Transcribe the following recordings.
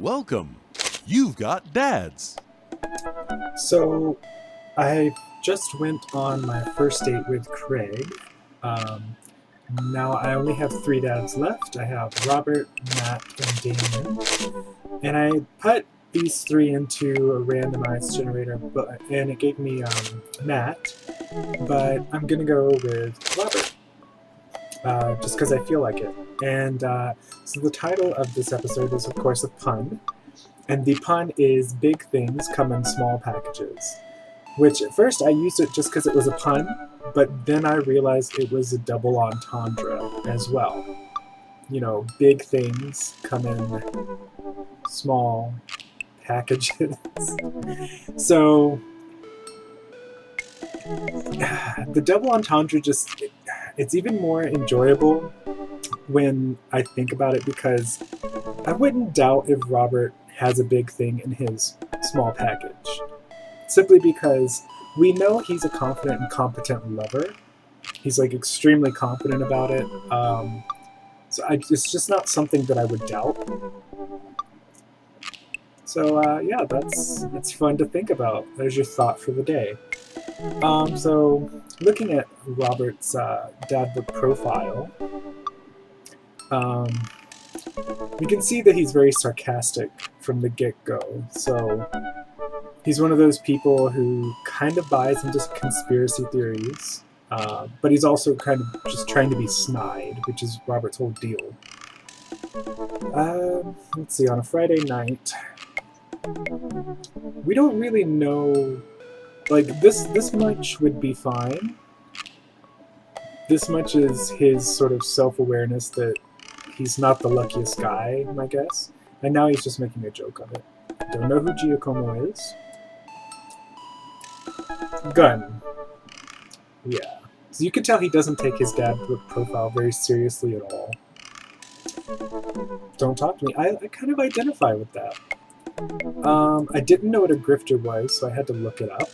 Welcome. You've got dads. So, I just went on my first date with Craig. Um, Now I only have three dads left. I have Robert, Matt, and Damon. And I put these three into a randomized generator, and it gave me Matt. But I'm gonna go with Robert, just because I feel like it. And so the title of this episode is, of course, a pun. And the pun is "Big things come in small packages." Which at first I used it just because it was a pun, but then I realized it was a double entendre as well. You know, big things come in small packages. So the double entendre it's even more enjoyable when I think about it, because I wouldn't doubt if Robert has a big thing in his small package. Simply because we know he's a confident and competent lover. He's like extremely confident about it. It's just not something that I would doubt. So yeah, that's fun to think about. There's your thought for the day. So looking at Robert's dad book profile, we can see that he's very sarcastic from the get-go. So he's one of those people who kind of buys into conspiracy theories, but he's also kind of just trying to be snide, which is Robert's whole deal. Let's see, on a Friday night, we don't really know, like, this much would be fine. This much is his sort of self-awareness that he's not the luckiest guy, I guess. And now he's just making a joke of it. Don't know who Giacomo is. Gun. Yeah. So you can tell he doesn't take his dad book profile very seriously at all. Don't talk to me. I kind of identify with that. I didn't know what a grifter was, so I had to look it up.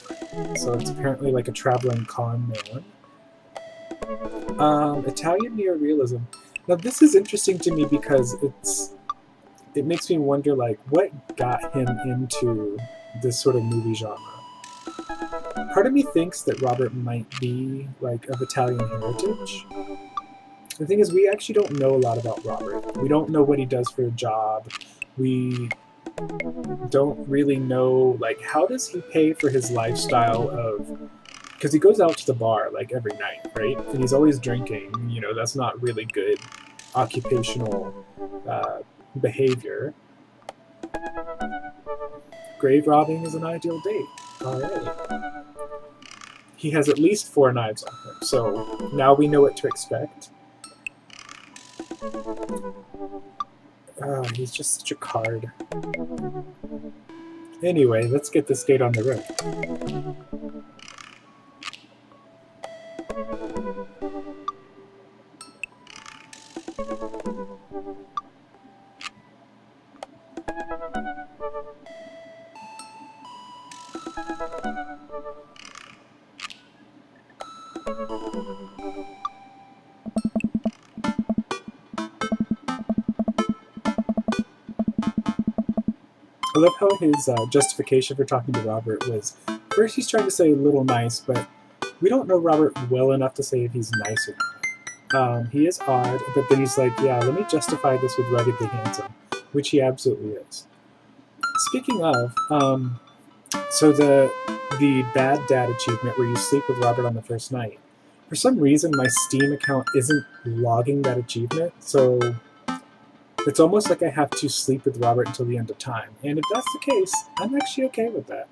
So it's apparently like a traveling con man. Italian neorealism. Now this is interesting to me because it makes me wonder, like, what got him into this sort of movie genre. Part of me thinks that Robert might be, like, of Italian heritage. The thing is, we actually don't know a lot about Robert. We don't know what he does for a job. We don't really know, like, how does he pay for his lifestyle of... Because he goes out to the bar, like, every night, right? And he's always drinking. You know, that's not really good occupational behavior. Grave robbing is an ideal date. Alright. He has at least 4 knives on him, so now we know what to expect. He's just such a card. Anyway, let's get this date on the road. I love how his justification for talking to Robert was, first he's trying to say a little nice, but we don't know Robert well enough to say if he's nice or not. He is odd, but then he's like, yeah, let me justify this with ruggedly handsome, which he absolutely is. Speaking of, so the bad dad achievement where you sleep with Robert on the first night, for some reason my Steam account isn't logging that achievement, so it's almost like I have to sleep with Robert until the end of time. And if that's the case, I'm actually okay with that.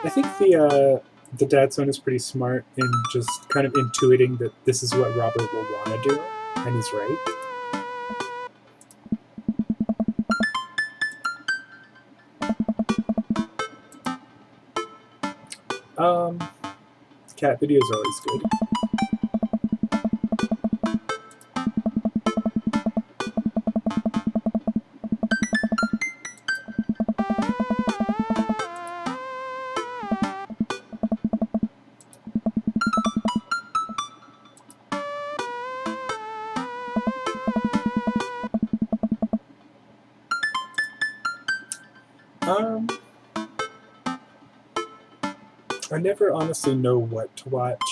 I think the dad son is pretty smart in just kind of intuiting that this is what Robert will want to do, and he's right. Cat videos are always good. I never honestly know what to watch.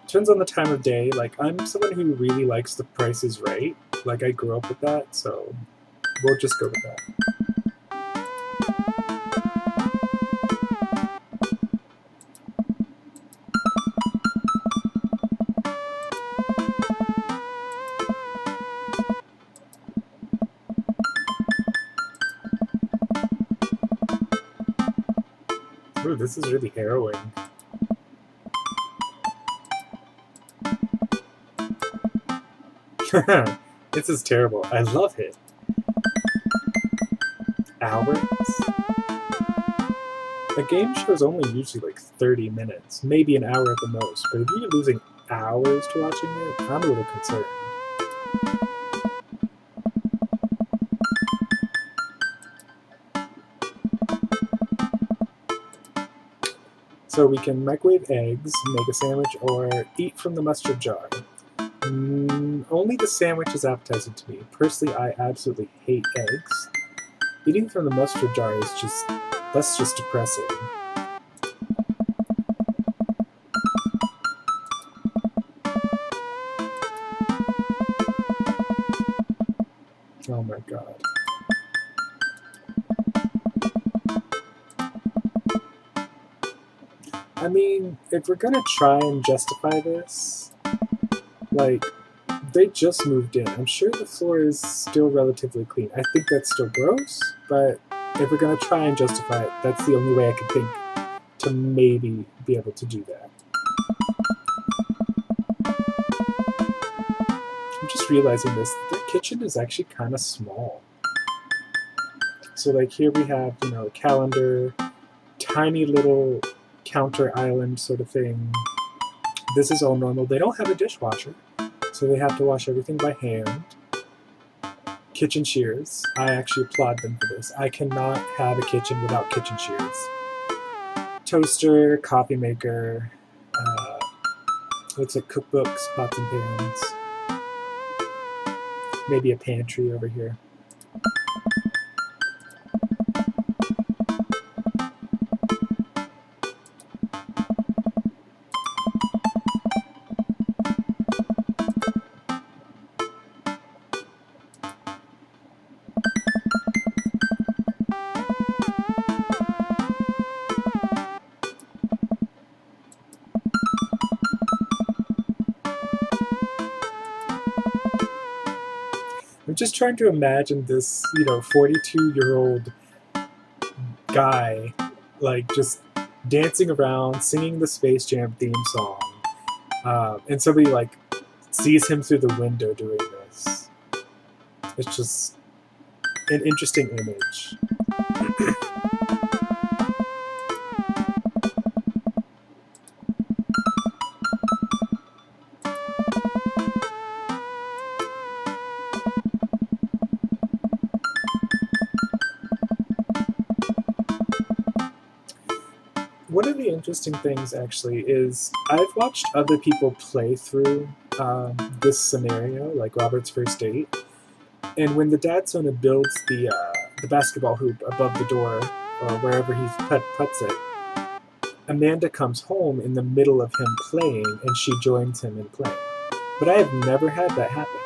Depends on the time of day. Like, I'm someone who really likes The Price is Right. Like, I grew up with that, so we'll just go with that. Ooh, this is really harrowing. This is terrible. I love it. Hours? A game show is only usually like 30 minutes, maybe an hour at the most, but if you're losing hours to watching it, I'm a little concerned. So we can microwave eggs, make a sandwich, or eat from the mustard jar. Only the sandwich is appetizing to me. Personally, I absolutely hate eggs. Eating from the mustard jar is that's just depressing. Oh my god. I mean, if we're gonna try and justify this, like, they just moved in. I'm sure the floor is still relatively clean. I think that's still gross, but if we're gonna try and justify it, that's the only way I could think to maybe be able to do that. I'm just realizing this. The kitchen is actually kind of small. So like here we have, a calendar, tiny little counter island sort of thing. This is all normal. They don't have a dishwasher, so they have to wash everything by hand. Kitchen shears. I actually applaud them for this. I cannot have a kitchen without kitchen shears. Toaster, coffee maker, looks like cookbooks, pots and pans. Maybe a pantry over here. I'm just trying to imagine this, 42-year-old guy, like, just dancing around, singing the Space Jam theme song, and somebody, like, sees him through the window doing this. It's just an interesting image. One of the interesting things, actually, is I've watched other people play through this scenario, like Robert's first date, and when the dad sort of builds the basketball hoop above the door, or wherever he puts it, Amanda comes home in the middle of him playing, and she joins him in playing. But I have never had that happen.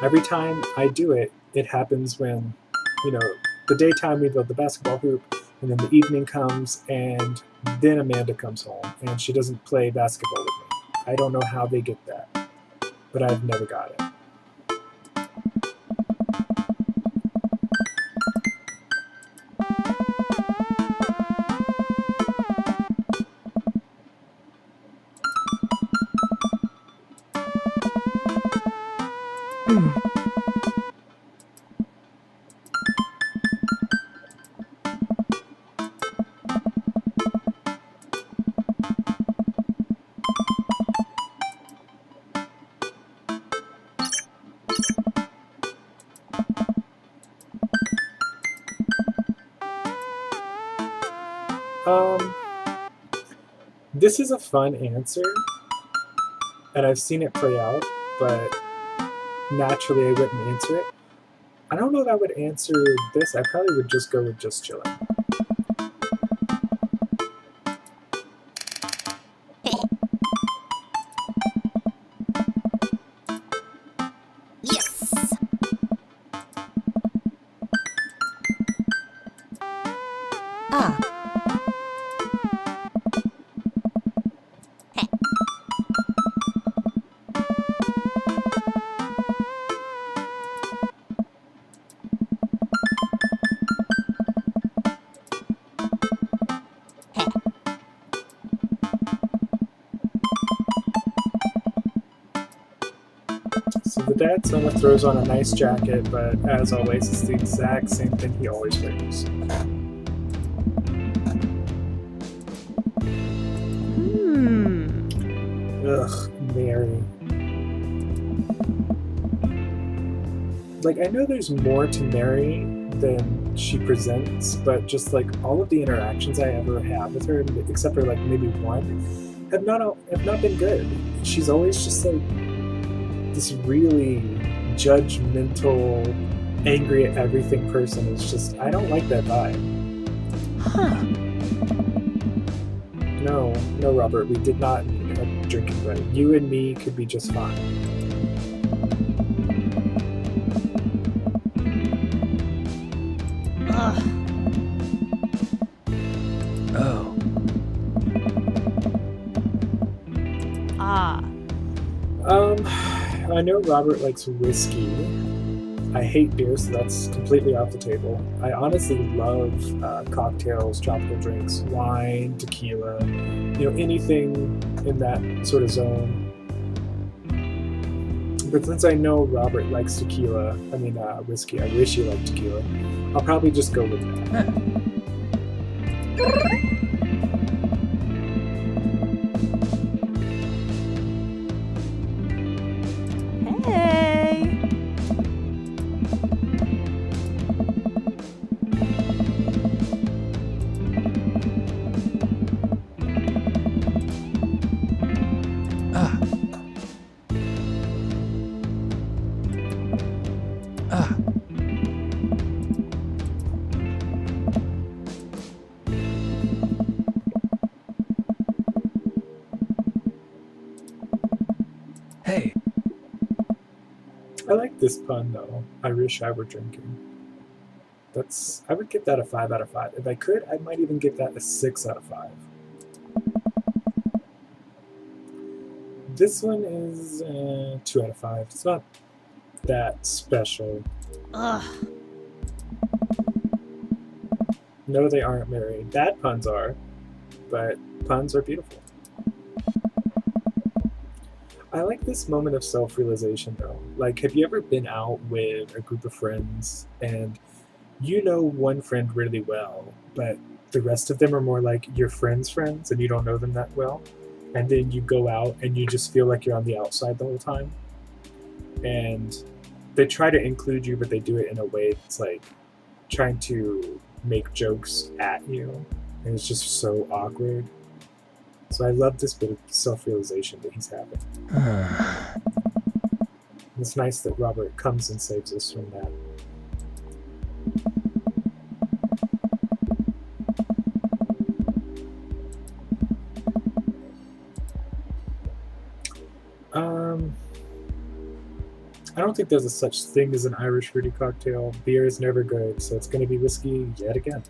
Every time I do it, it happens when, the daytime we build the basketball hoop, and then the evening comes, and then Amanda comes home, and she doesn't play basketball with me. I don't know how they get that, but I've never got it. This is a fun answer, and I've seen it play out, but naturally I wouldn't answer it. I don't know if I would answer this. I probably would just go with just chilling. So the dad Soma throws on a nice jacket, but as always, it's the exact same thing he always wears. Ugh, Mary. Like, I know there's more to Mary than she presents, but just like all of the interactions I ever have with her, except for like maybe one, have not been good. She's always just like this really judgmental, angry at everything person. It's just, I don't like that vibe. Huh. No, Robert, we did not need a drinking buddy. You and me could be just fine. Ugh. Oh. Ah. I know Robert likes whiskey. I hate beer, so that's completely off the table. I honestly love cocktails, tropical drinks, wine, tequila, anything in that sort of zone. But since I know Robert likes whiskey, I wish he liked tequila, I'll probably just go with that. Hey. Ah. Ah. Hey. I like this pun though. I wish I were drinking. I would give that a 5 out of 5. If I could, I might even give that a 6 out of 5. This one is 2 out of 5. It's not that special. Ugh. No, they aren't married. Bad puns are, but puns are beautiful. I like this moment of self-realization though. Like, have you ever been out with a group of friends and you know one friend really well, but the rest of them are more like your friends' friends and you don't know them that well? And then you go out and you just feel like you're on the outside the whole time. And they try to include you, but they do it in a way that's like trying to make jokes at you. And it's just so awkward. So I love this bit of self-realization that he's having. It's nice that Robert comes and saves us from that. I don't think there's a such thing as an Irish fruity cocktail. Beer is never good, so it's going to be whiskey yet again.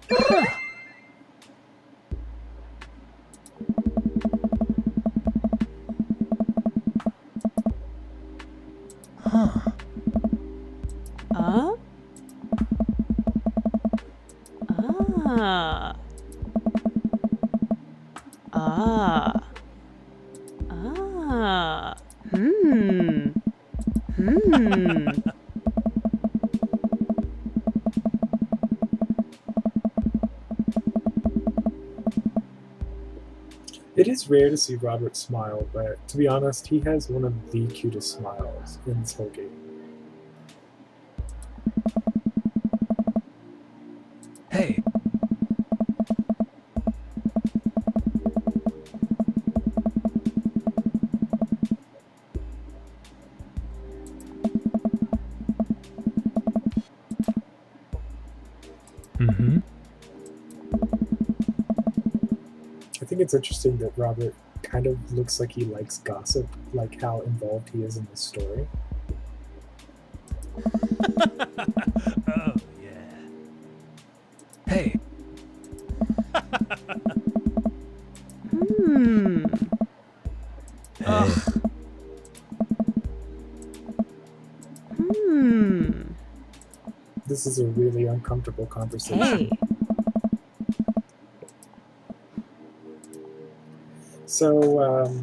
Huh. Ah. Ah. Ah. Ah. Hmm. Hmm. It is rare to see Robert smile, but to be honest, he has one of the cutest smiles in this whole game. Hey. Mm-hmm. I think it's interesting that Robert kind of looks like he likes gossip, like how involved he is in the story. Oh, yeah. Hey. Hmm. Ugh. Hmm. This is a really uncomfortable conversation. Hey. So,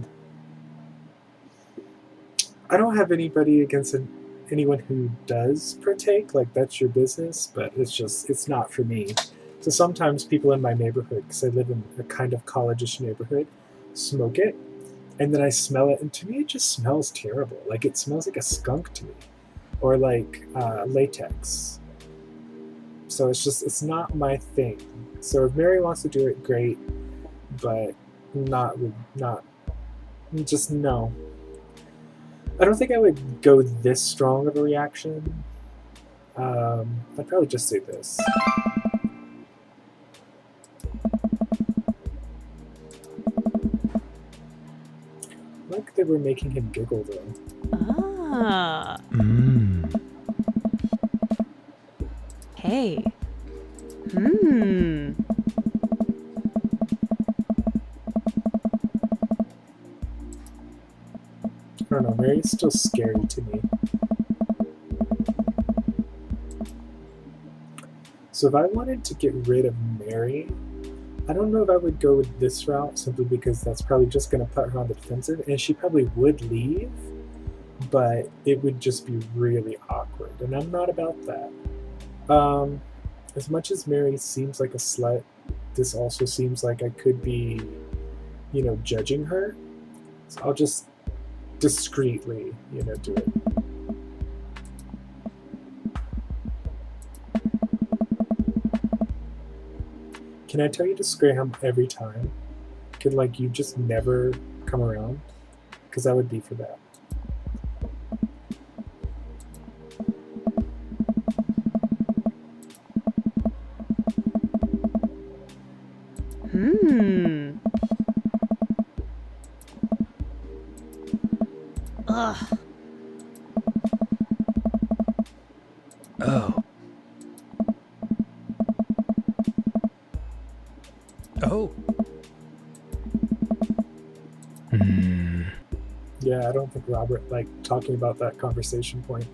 I don't have anybody against anyone who does partake, like that's your business, but it's not for me. So sometimes people in my neighborhood, because I live in a kind of college-ish neighborhood, smoke it, and then I smell it, and to me it just smells terrible. Like it smells like a skunk to me, or like latex. So it's not my thing. So if Mary wants to do it, great, but not just no. I don't think I would go this strong of a reaction. I'd probably just say this. Like they were making him giggle though. Ah. Mmm. Hey. Hmm. I don't know, Mary's still scary to me. So if I wanted to get rid of Mary, I don't know if I would go with this route simply because that's probably just going to put her on the defensive, and she probably would leave, but it would just be really awkward, and I'm not about that. As much as Mary seems like a slut, this also seems like I could be, judging her. So I'll just discreetly, do it. Can I tell you to scram every time? Could you just never come around? Because I would be for that. Hmm. Ugh. Oh. Oh. Hmm. Yeah, I don't think Robert liked talking about that conversation point.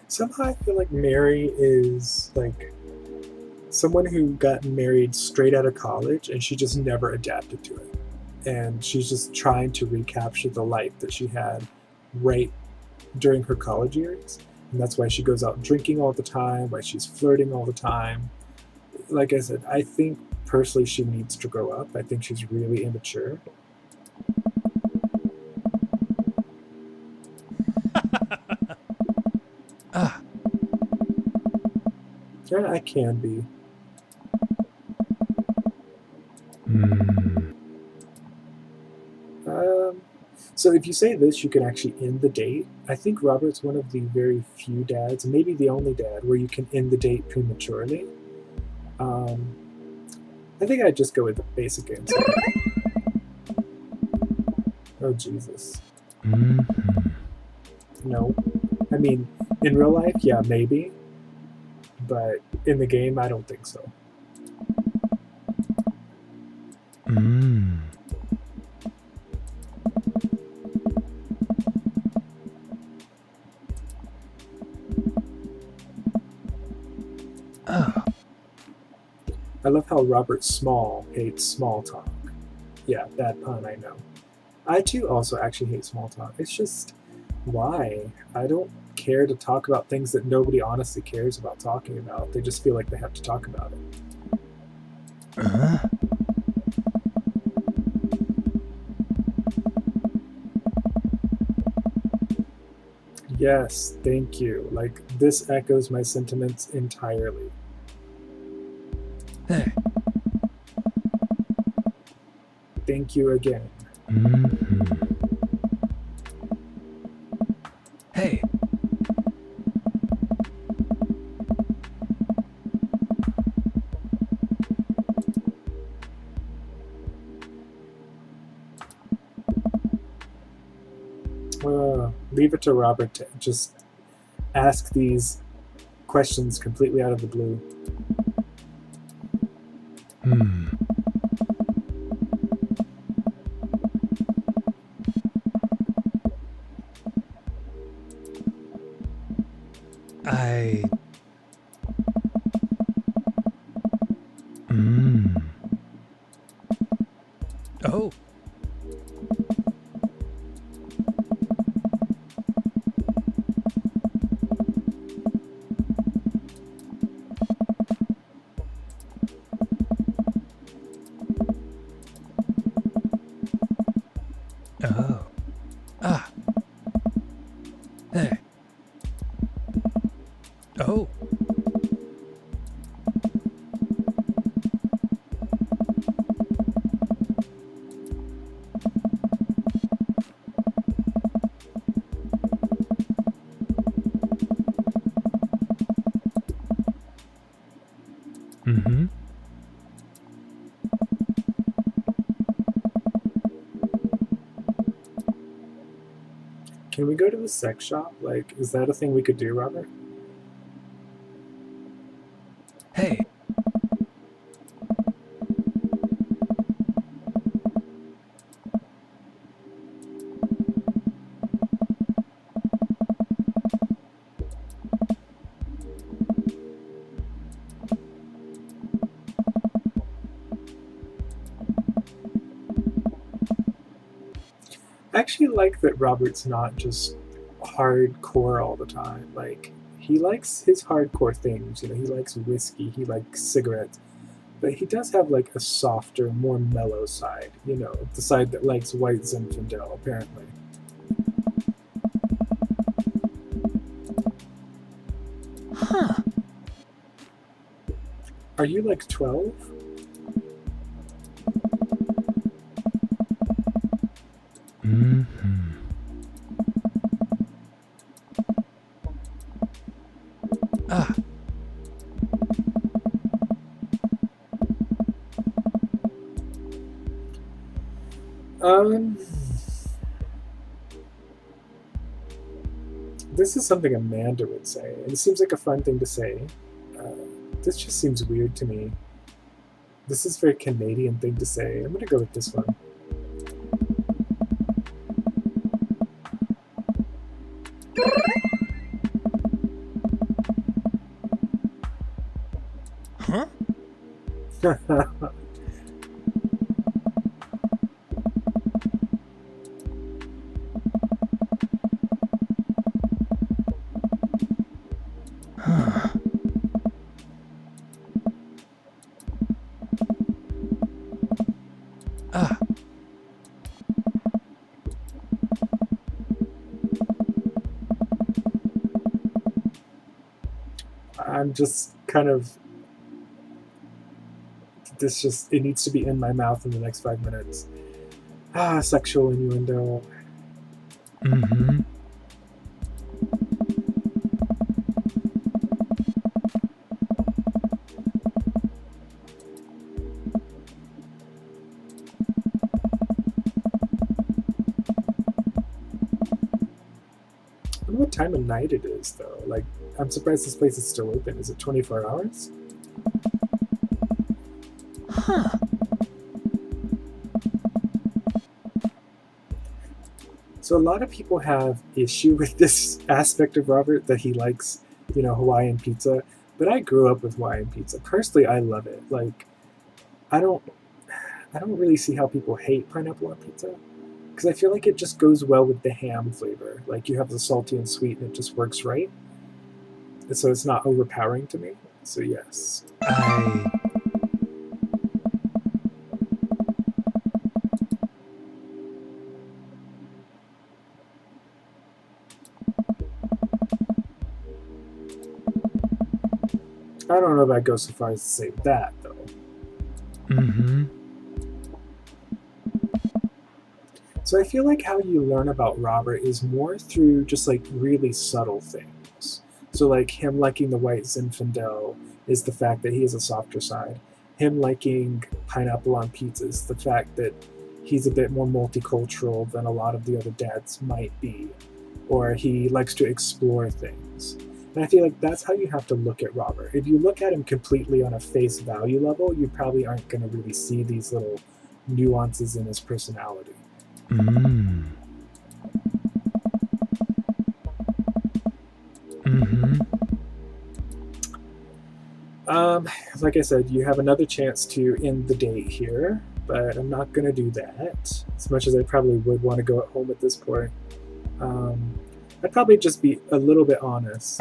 Somehow I feel like Mary is someone who got married straight out of college and she just never adapted to it. And she's just trying to recapture the life that she had right during her college years. And that's why she goes out drinking all the time, why she's flirting all the time. Like I said, I think personally she needs to grow up. I think she's really immature. Ah. Yeah, I can be. Hmm. So if you say this, you can actually end the date. I think Robert's one of the very few dads, maybe the only dad, where you can end the date prematurely. I think I'd just go with the basic answer. Oh, Jesus. Mm-hmm. No. I mean, in real life, yeah, maybe. But in the game, I don't think so. Mm. Oh. I love how Robert Small hates small talk. Yeah, bad pun, I know. I too also actually hate small talk. It's just, why? I don't care to talk about things that nobody honestly cares about talking about. They just feel like they have to talk about it. Uh-huh. Yes, thank you. This echoes my sentiments entirely. Hey. Thank you again. Mm-hmm. Hey. Leave it to Robert to just ask these questions completely out of the blue. Hmm. Can we go to the sex shop? Like, is that a thing we could do, Robert? Hey. I actually like that Robert's not just hardcore all the time. Like, he likes his hardcore things. You know, he likes whiskey, he likes cigarettes, but he does have like a softer, more mellow side. You know, the side that likes white Zinfandel, apparently. Huh. Are you like 12? Mm-hmm. Ah. This is something Amanda would say, and it seems like a fun thing to say. Uh, this just seems weird to me. This is a very Canadian thing to say. I'm gonna go with this one. Huh? Huh. Ah. I'm just kind of. This just. It needs to be in my mouth in the next 5 minutes. Ah, sexual innuendo. Mm-hmm. I wonder what time of night it is, though. Like, I'm surprised this place is still open. Is it 24 hours? Huh. So a lot of people have issue with this aspect of Robert that he likes, you know, Hawaiian pizza. But I grew up with Hawaiian pizza. Personally, I love it. Like, I don't, I don't really see how people hate pineapple on pizza because I feel like it just goes well with the ham flavor. Like you have the salty and sweet, and it just works right. And so it's not overpowering to me. So yes. I don't know if I'd go so far as to say that, though. Mm-hmm. So I feel like how you learn about Robert is more through just like really subtle things. So like him liking the white Zinfandel is the fact that he has a softer side. Him liking pineapple on pizza is the fact that he's a bit more multicultural than a lot of the other dads might be. Or he likes to explore things. And I feel like that's how you have to look at Robert. If you look at him completely on a face value level, you probably aren't going to really see these little nuances in his personality. Mm. Mm-hmm. Like I said, you have another chance to end the date here, but I'm not going to do that. As much as I probably would want to go at home at this point. I'd probably just be a little bit honest.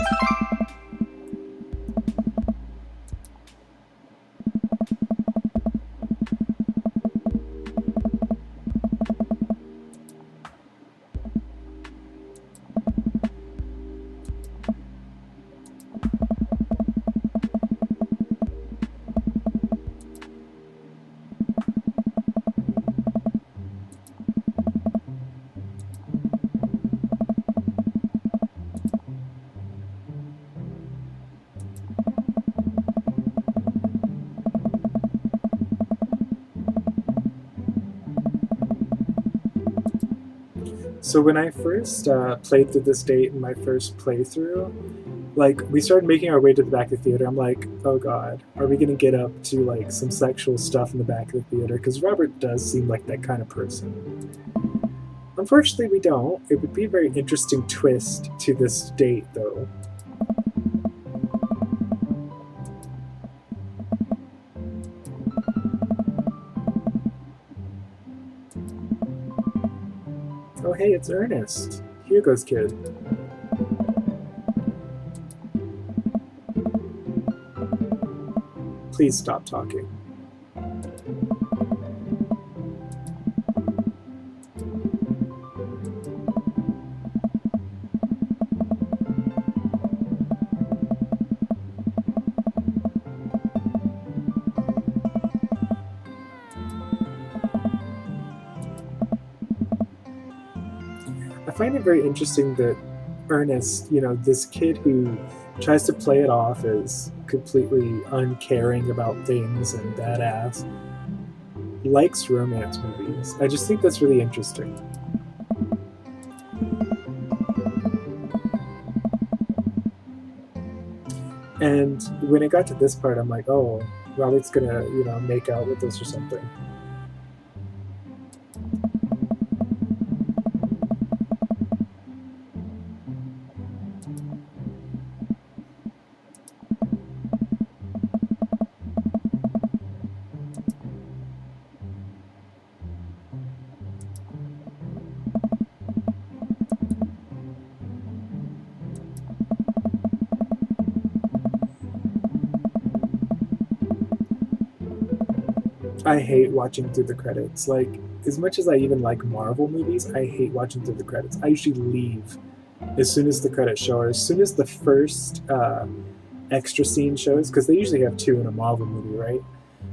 So when I first played through this date in my first playthrough, like we started making our way to the back of the theater. I'm like, oh god, are we gonna get up to like some sexual stuff in the back of the theater? Because Robert does seem like that kind of person. Unfortunately, we don't. It would be a very interesting twist to this date, though. Oh hey, it's Ernest, Hugo's kid. Please stop talking. I find it very interesting that Ernest, this kid who tries to play it off as completely uncaring about things and badass, likes romance movies. I just think that's really interesting. And when it got to this part, I'm like, oh, Robert's gonna, make out with us or something. I hate watching through the credits. Like, as much as I even like Marvel movies, I hate watching through the credits. I usually leave as soon as the credits show, or as soon as the first extra scene shows, because they usually have two in a Marvel movie, right?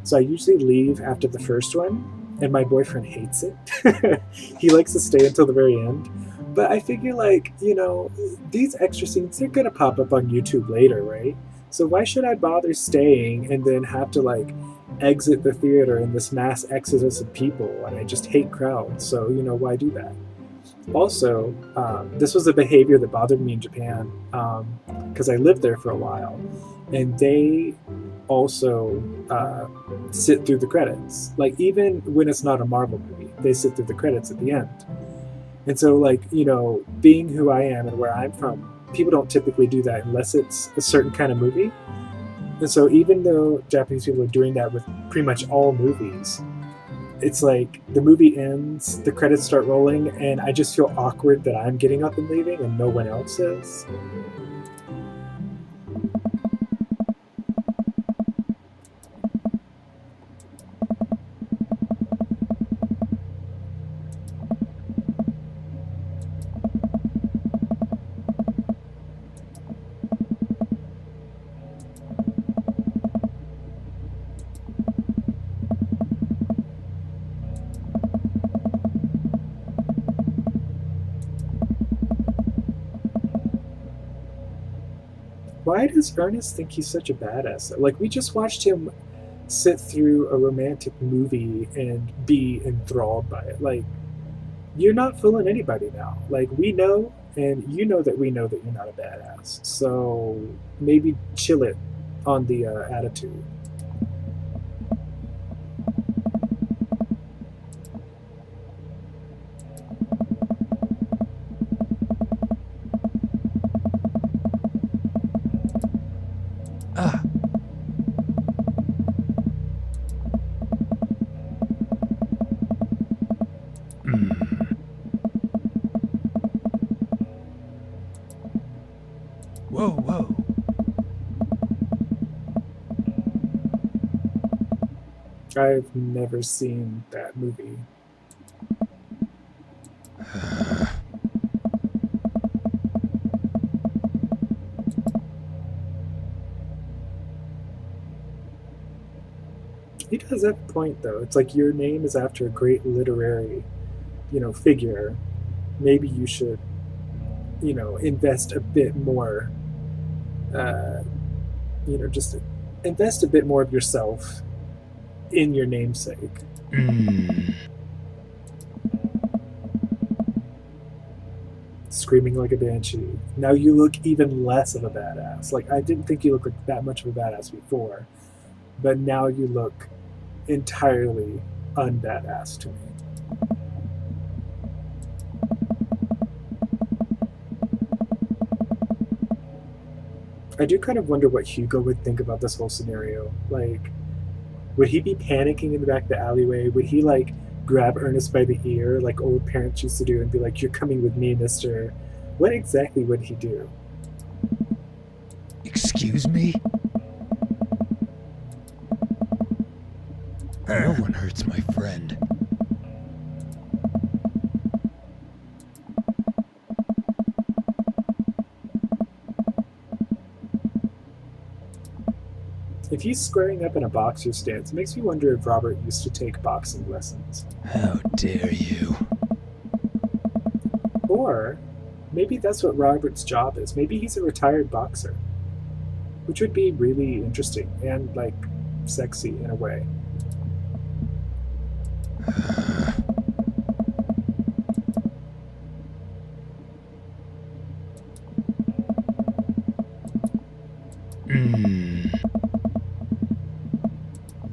So I usually leave after the first one, and my boyfriend hates it. He likes to stay until the very end. But I figure, like, these extra scenes, they're going to pop up on YouTube later, right? So why should I bother staying and then have to, like, exit the theater in this mass exodus of people? And I just hate crowds, so, why do that? Also, this was a behavior that bothered me in Japan, because I lived there for a while, and they also sit through the credits. Like, even when it's not a Marvel movie, they sit through the credits at the end. And so, like, being who I am and where I'm from, people don't typically do that unless it's a certain kind of movie. And so even though Japanese people are doing that with pretty much all movies, it's like the movie ends, the credits start rolling, and I just feel awkward that I'm getting up and leaving and no one else is. Why does Ernest think he's such a badass? Like, we just watched him sit through a romantic movie and be enthralled by it. Like, you're not fooling anybody now. Like, we know, and you know that we know that you're not a badass. So maybe chill it on the attitude. Ah. Mm. Whoa, whoa. I've never seen that movie. He does have a point, though. It's like your name is after a great literary, figure. Maybe you should, invest a bit more, uh, just invest a bit more of yourself in your namesake. Mm. screaming like a banshee. Now you look even less of a badass. Like, I didn't think you looked like that much of a badass before, but now you look entirely unbadass to me. I do kind of wonder what Hugo would think about this whole scenario. Like, would he be panicking in the back of the alleyway? Would he, like, grab Ernest by the ear like old parents used to do and be like, "You're coming with me, mister"? What exactly would he do? Excuse me? No one hurts my friend. If he's squaring up in a boxer stance, it makes me wonder if Robert used to take boxing lessons. How dare you? Or maybe that's what Robert's job is. Maybe he's a retired boxer, which would be really interesting and, like, sexy in a way.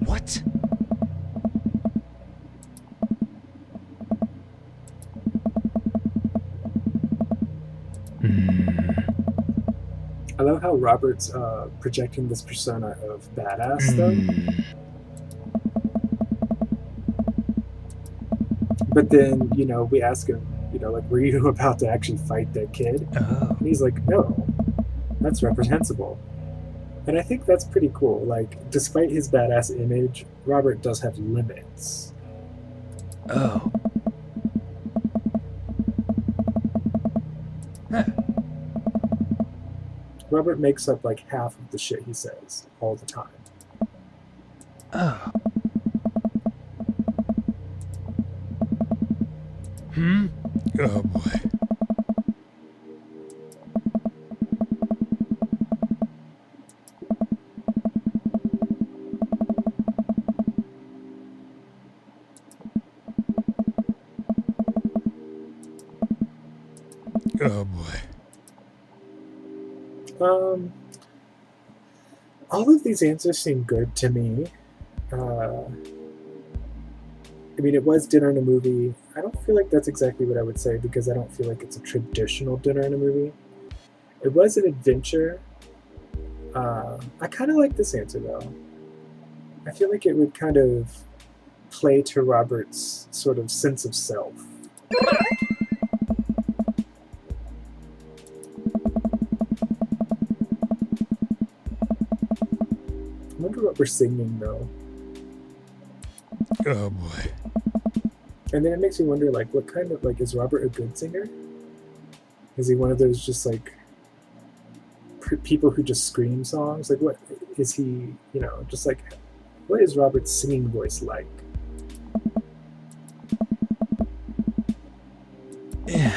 What? I love how Robert's projecting this persona of badass, though. But then, you know, we ask him, you know, like, were you about to actually fight that kid? Oh. And he's like, no, that's reprehensible. And I think that's pretty cool. Like, despite his badass image, Robert does have limits. Oh. Huh. Robert makes up like half of the shit he says all the time. Oh. Oh boy. Oh boy. All of these answers seem good to me. I mean, it was dinner and a movie. I don't feel like that's exactly what I would say because I don't feel like it's a traditional dinner and a movie. It was an adventure. I kind of like this answer, though. I feel like it would kind of play to Robert's sort of sense of self. I wonder what we're singing, though. Oh boy. And then it makes me wonder, like, what kind of, like, is Robert a good singer? Is he one of those just, like, people who just scream songs? Like, what is he, you know, just like, what is Robert's singing voice like? Yeah.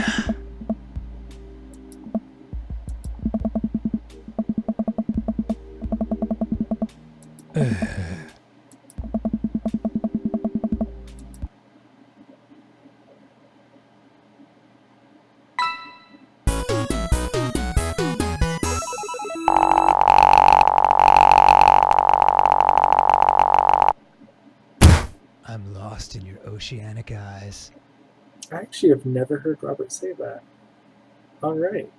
I'm lost in your oceanic eyes. I actually have never heard Robert say that. All right.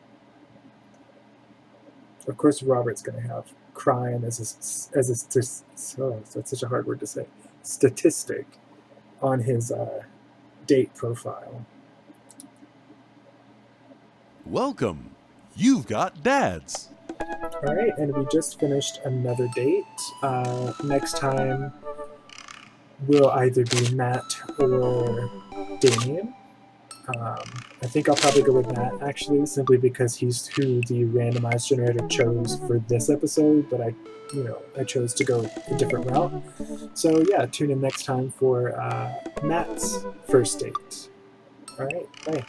Of course, Robert's going to have crime as oh, that's such a hard word to say, statistic on his date profile. Welcome. You've got dads. All right, and we just finished another date. Next time will either be Matt or Damien. I think I'll probably go with Matt, actually, simply because he's who the randomized generator chose for this episode, but I chose to go a different route. So yeah, tune in next time for Matt's first date. All right, bye.